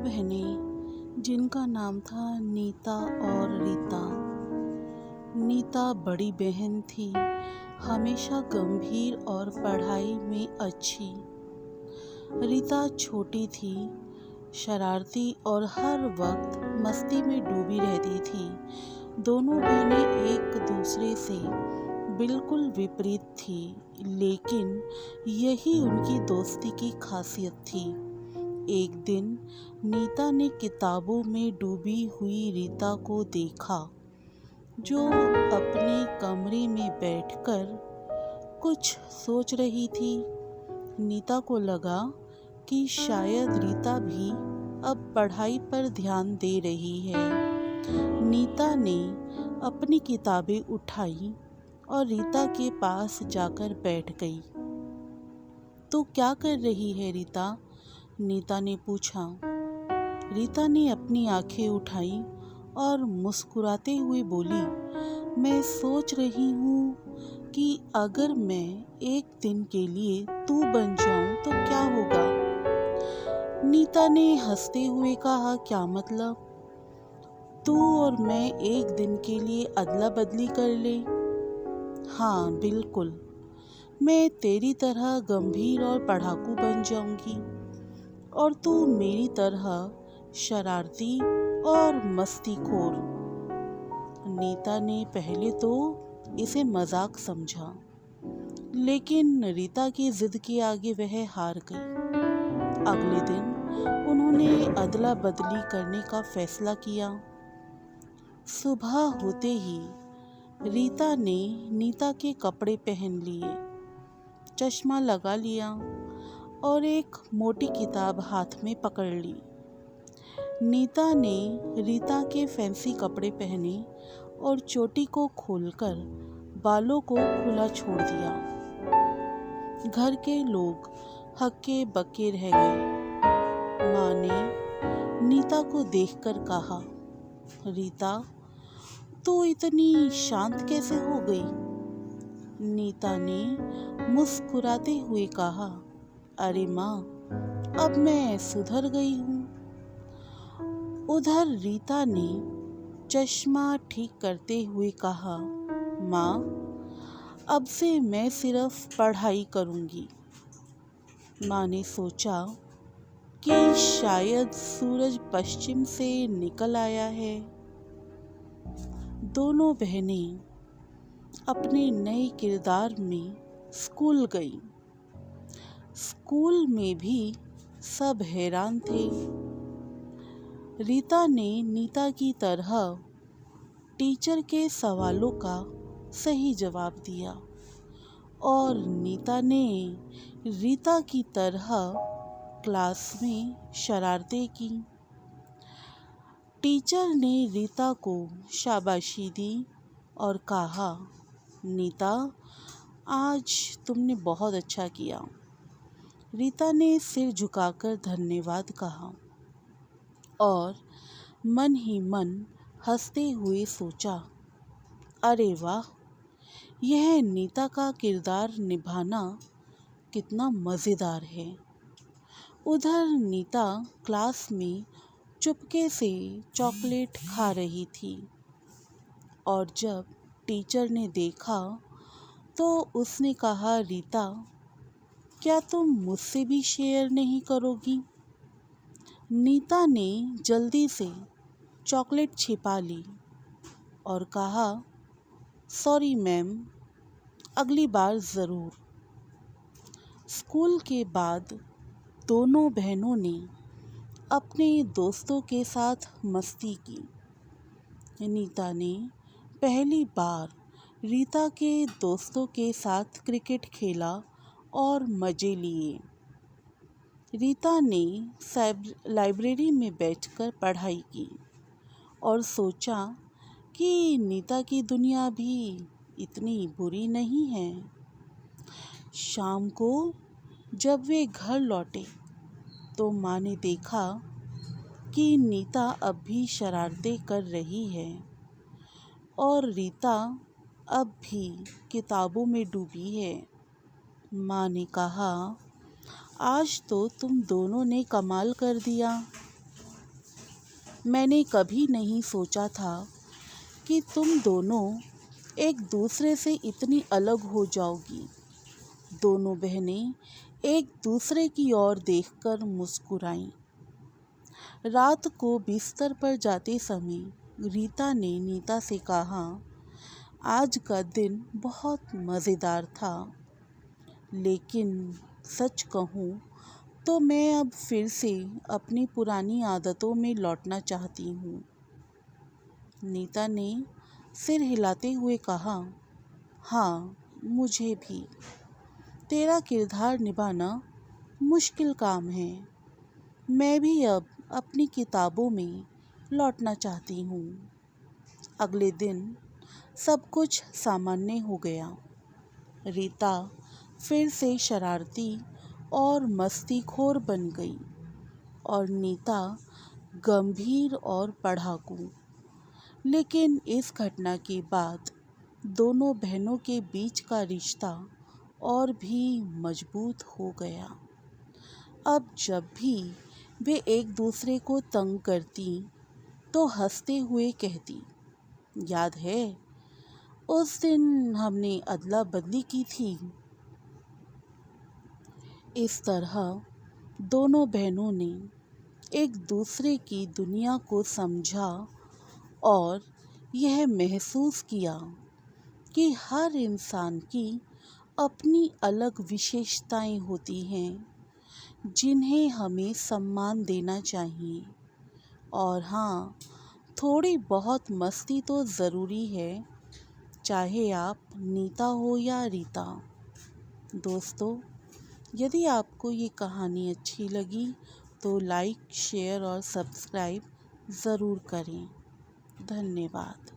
बहनें जिनका नाम था नीता और रीता। नीता बड़ी बहन थी, हमेशा गंभीर और पढ़ाई में अच्छी। रीता छोटी थी, शरारती और हर वक्त मस्ती में डूबी रहती थी। दोनों बहनें एक दूसरे से बिल्कुल विपरीत थी, लेकिन यही उनकी दोस्ती की खासियत थी। एक दिन नीता ने किताबों में डूबी हुई रीता को देखा, जो अपने कमरे में बैठकर कुछ सोच रही थी। नीता को लगा कि शायद रीता भी अब पढ़ाई पर ध्यान दे रही है। नीता ने अपनी किताबें उठाई और रीता के पास जाकर बैठ गई। तो क्या कर रही है रीता? नीता ने पूछा। रीता ने अपनी आंखें उठाई और मुस्कुराते हुए बोली, मैं सोच रही हूँ कि अगर मैं एक दिन के लिए तू बन जाऊं तो क्या होगा? नीता ने हंसते हुए कहा, क्या मतलब? तू और मैं एक दिन के लिए अदला बदली कर ले? हाँ बिल्कुल, मैं तेरी तरह गंभीर और पढ़ाकू बन जाऊंगी और तू मेरी तरह शरारती और मस्तीखोर। नीता ने पहले तो इसे मजाक समझा, लेकिन रीता की जिद के आगे वह हार गई। अगले दिन उन्होंने अदला बदली करने का फैसला किया। सुबह होते ही रीता ने नीता के कपड़े पहन लिए, चश्मा लगा लिया और एक मोटी किताब हाथ में पकड़ ली। नीता ने रीता के फैंसी कपड़े पहने और चोटी को खोलकर बालों को खुला छोड़ दिया। घर के लोग हक्के बक्के रह गए। माँ ने नीता को देखकर कहा, रीता, तू इतनी शांत कैसे हो गई? नीता ने मुस्कुराते हुए कहा, अरे माँ, अब मैं सुधर गई हूँ। उधर रीता ने चश्मा ठीक करते हुए कहा, माँ, अब से मैं सिर्फ पढ़ाई करूँगी। माँ ने सोचा कि शायद सूरज पश्चिम से निकल आया है। दोनों बहनें अपने नए किरदार में स्कूल गईं। स्कूल में भी सब हैरान थे। रीता ने नीता की तरह टीचर के सवालों का सही जवाब दिया और नीता ने रीता की तरह क्लास में शरारतें की। टीचर ने रीता को शाबाशी दी और कहा, नीता, आज तुमने बहुत अच्छा किया। रीता ने सिर झुकाकर धन्यवाद कहा और मन ही मन हंसते हुए सोचा, अरे वाह, यह नीता का किरदार निभाना कितना मज़ेदार है। उधर नीता क्लास में चुपके से चॉकलेट खा रही थी और जब टीचर ने देखा तो उसने कहा, रीता, क्या तुम मुझसे भी शेयर नहीं करोगी? नीता ने जल्दी से चॉकलेट छिपा ली और कहा, सॉरी मैम, अगली बार ज़रूर। स्कूल के बाद दोनों बहनों ने अपने दोस्तों के साथ मस्ती की। नीता ने पहली बार रीता के दोस्तों के साथ क्रिकेट खेला और मज़े लिए। रीता ने लाइब्रेरी में बैठकर पढ़ाई की और सोचा कि नीता की दुनिया भी इतनी बुरी नहीं है। शाम को जब वे घर लौटे तो माँ ने देखा कि नीता अब भी शरारतें कर रही है और रीता अब भी किताबों में डूबी है। माँ ने कहा, आज तो तुम दोनों ने कमाल कर दिया। मैंने कभी नहीं सोचा था कि तुम दोनों एक दूसरे से इतनी अलग हो जाओगी। दोनों बहनें एक दूसरे की ओर देखकर मुस्कुराईं। रात को बिस्तर पर जाते समय रीता ने नीता से कहा, आज का दिन बहुत मज़ेदार था, लेकिन सच कहूँ तो मैं अब फिर से अपनी पुरानी आदतों में लौटना चाहती हूँ। नीता ने सिर हिलाते हुए कहा, हाँ, मुझे भी। तेरा किरदार निभाना मुश्किल काम है। मैं भी अब अपनी किताबों में लौटना चाहती हूँ। अगले दिन सब कुछ सामान्य हो गया। रीता फिर से शरारती और मस्तीखोर बन गई और नीता गंभीर और पढ़ाकू। लेकिन इस घटना के बाद दोनों बहनों के बीच का रिश्ता और भी मजबूत हो गया। अब जब भी वे एक दूसरे को तंग करती तो हंसते हुए कहती, याद है उस दिन हमने अदला बदली की थी। इस तरह दोनों बहनों ने एक दूसरे की दुनिया को समझा और यह महसूस किया कि हर इंसान की अपनी अलग विशेषताएं होती हैं, जिन्हें हमें सम्मान देना चाहिए। और हाँ, थोड़ी बहुत मस्ती तो ज़रूरी है, चाहे आप नीता हो या रीता। दोस्तों, यदि आपको ये कहानी अच्छी लगी तो लाइक, शेयर और सब्सक्राइब ज़रूर करें। धन्यवाद।